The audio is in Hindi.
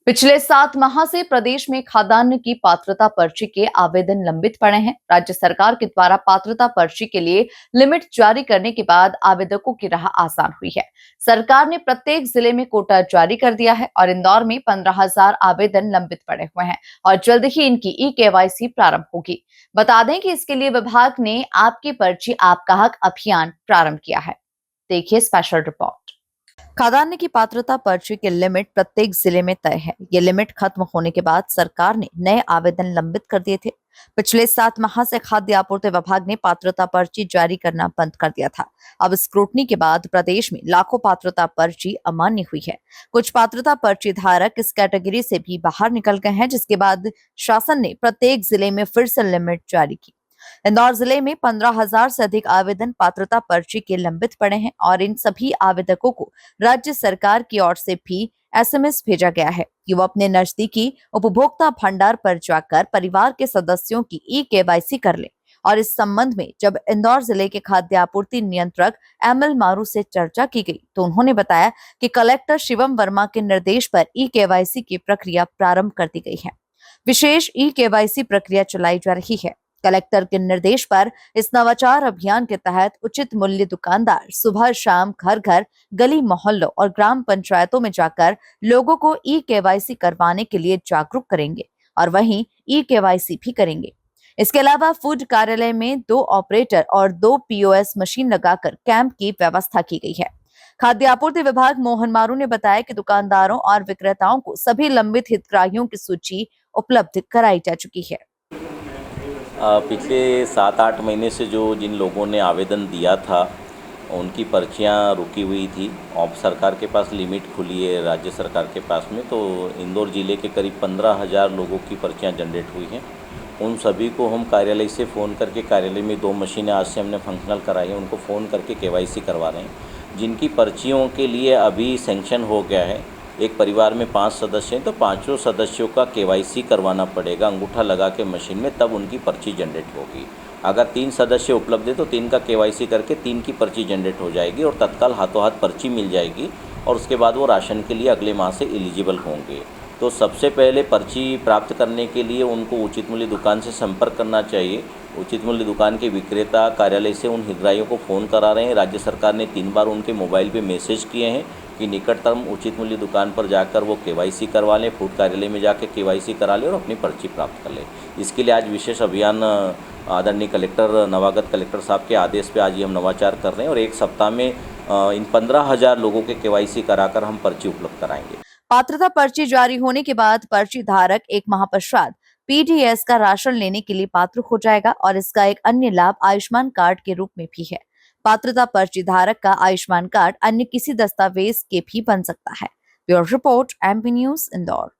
पिछले 7 माह से प्रदेश में खाद्यान्न की पात्रता पर्ची के आवेदन लंबित पड़े हैं। राज्य सरकार के द्वारा पात्रता पर्ची के लिए लिमिट जारी करने के बाद आवेदकों की राह आसान हुई है। सरकार ने प्रत्येक जिले में कोटा जारी कर दिया है और इंदौर में 15,000 आवेदन लंबित पड़े हुए हैं और जल्द ही इनकी ई-केवाईसी प्रारंभ होगी। बता दें कि इसके लिए विभाग ने आपकी पर्ची आपका हक अभियान प्रारंभ किया है। देखिए स्पेशल रिपोर्ट। खाद्यान्न की पात्रता पर्ची की लिमिट प्रत्येक जिले में तय है। ये लिमिट खत्म होने के बाद सरकार ने नए आवेदन लंबित कर दिए थे। पिछले 7 माह से खाद्य आपूर्ति विभाग ने पात्रता पर्ची जारी करना बंद कर दिया था। अब स्क्रूटनी के बाद प्रदेश में लाखों पात्रता पर्ची अमान्य हुई है। कुछ पात्रता पर्ची धारक इस कैटेगरी से भी बाहर निकल गए हैं, जिसके बाद शासन ने प्रत्येक जिले में फिर से लिमिट जारी की। इंदौर जिले में 15,000 से अधिक आवेदन पात्रता पर्ची के लंबित पड़े हैं और इन सभी आवेदकों को राज्य सरकार की ओर से भी एसएमएस भेजा गया है कि वो अपने नजदीकी उपभोक्ता भंडार पर जाकर परिवार के सदस्यों की ई-केवाईसी कर ले। और इस संबंध में जब इंदौर जिले के खाद्य आपूर्ति नियंत्रक एमएल मारू से चर्चा की गई तो उन्होंने बताया कि कलेक्टर शिवम वर्मा के निर्देश पर ई-केवाईसी की प्रक्रिया प्रारंभ कर दी गई है। विशेष ई-केवाईसी प्रक्रिया चलाई जा रही है। कलेक्टर के निर्देश पर इस नवाचार अभियान के तहत उचित मूल्य दुकानदार सुबह शाम घर घर, गली मोहल्लों और ग्राम पंचायतों में जाकर लोगों को ई-केवाईसी करवाने के लिए जागरूक करेंगे और वहीं ई-केवाईसी भी करेंगे। इसके अलावा फूड कार्यालय में 2 ऑपरेटर और 2 पीओएस मशीन लगाकर कैंप की व्यवस्था की गई है। खाद्य आपूर्ति विभाग मोहन मारू ने बताया कि दुकानदारों और विक्रेताओं को सभी लंबित हितग्राहियों की सूची उपलब्ध कराई जा चुकी है। पिछले 7-8 महीने से जो जिन लोगों ने आवेदन दिया था उनकी पर्चियां रुकी हुई थी। अब सरकार के पास लिमिट खुली है राज्य सरकार के पास में, तो इंदौर ज़िले के करीब 15,000 लोगों की पर्चियां जनरेट हुई हैं। उन सभी को हम कार्यालय से फ़ोन करके, कार्यालय में 2 मशीनें आज से हमने फंक्शनल कराई हैं, उनको फ़ोन करके केवाईसी करवा रहे हैं। जिनकी पर्चियों के लिए अभी सेंक्शन हो गया है, एक परिवार में 5 सदस्य हैं तो पाँचों सदस्यों का केवाईसी करवाना पड़ेगा अंगूठा लगा के मशीन में, तब उनकी पर्ची जनरेट होगी। अगर 3 सदस्य उपलब्ध है तो 3 का केवाईसी करके 3 की पर्ची जनरेट हो जाएगी और तत्काल हाथों हाथ पर्ची मिल जाएगी और उसके बाद वो राशन के लिए अगले माह से एलिजिबल होंगे। तो सबसे पहले पर्ची प्राप्त करने के लिए उनको उचित मूल्य दुकान से संपर्क करना चाहिए। उचित मूल्य दुकान के विक्रेता कार्यालय से उन हितग्राहियों को फ़ोन करा रहे हैं। राज्य सरकार ने 3 बार उनके मोबाइल पे मैसेज किए हैं कि निकटतम उचित मूल्य दुकान पर जाकर वो केवाईसी करवा लें, फूड कार्यालय में जाकर केवाईसी करा लें और अपनी पर्ची प्राप्त कर लें। इसके लिए आज विशेष अभियान आदरणीय कलेक्टर, नवागत कलेक्टर साहब के आदेश पे आज ये हम नवाचार कर रहे हैं और 1 सप्ताह में इन 15,000 लोगों के केवाईसी कराकर हम पर्ची उपलब्ध कराएंगे। पात्रता पर्ची जारी होने के बाद पर्ची धारक 1 माह पश्चात पीडीएस का राशन लेने के लिए पात्र हो जाएगा और इसका एक अन्य लाभ आयुष्मान कार्ड के रूप में भी है। पात्रता पर्ची धारक का आयुष्मान कार्ड अन्य किसी दस्तावेज के भी बन सकता है। Bureau report, MP news, Indore.